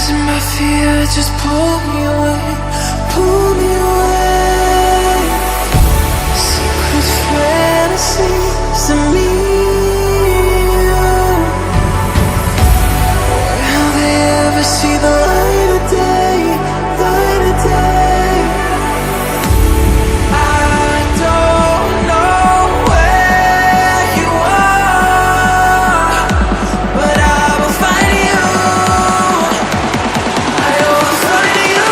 prison my fear, just pull me away, pull me away. Secret fantasies of me. Will they ever see the light of day, light of day? I don't know where you are, but I will find you. I will find you.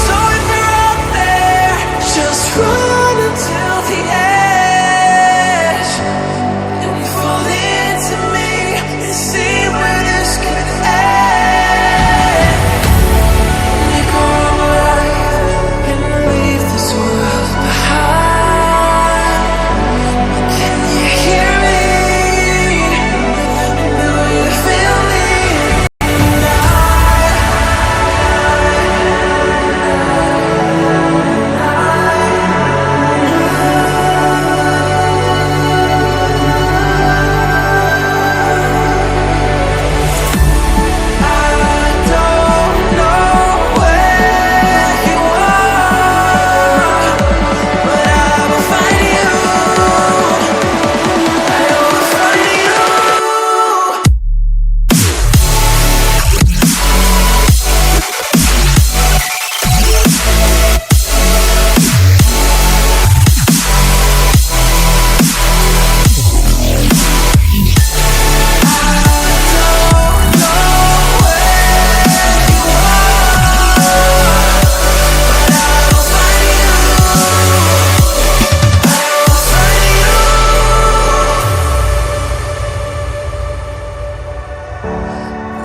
So if you're out there, just run until the edge and fall into me and see where this could end. Make our own life and leave this world behind. Can you hear me? Do you feel me? I don't know where you are, but I will find you. I will find you.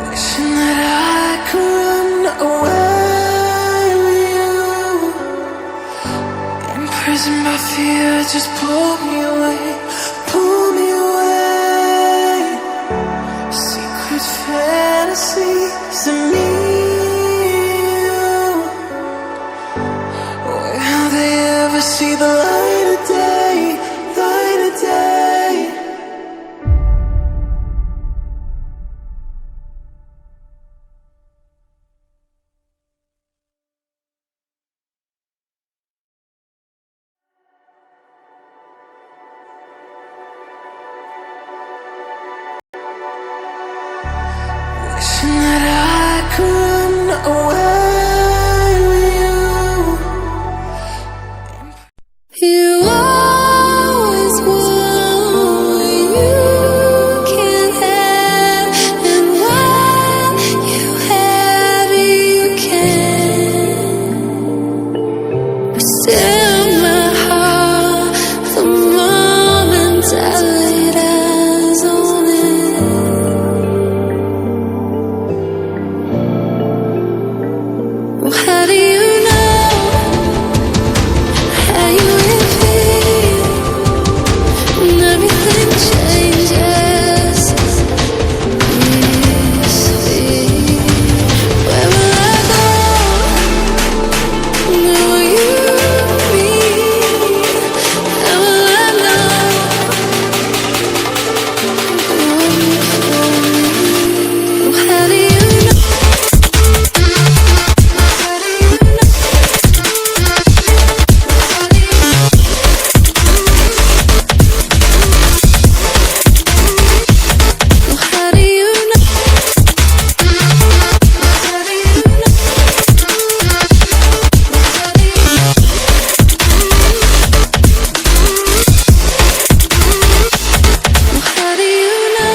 Wishing that I could run away with you. Imprison my fear, just pull me away, pull me away. Secret fantasies of me. Will they ever see the light of day, light of day? Wishing that I could run away with you. You always want what you can't have, and what you have you can't. Still my heart, the moment I laid eyes on it. How do you know how you will feel when everything changes? Please speak. Where will I go? Where will you be? How will I know how do you know? How do you know? How do you know?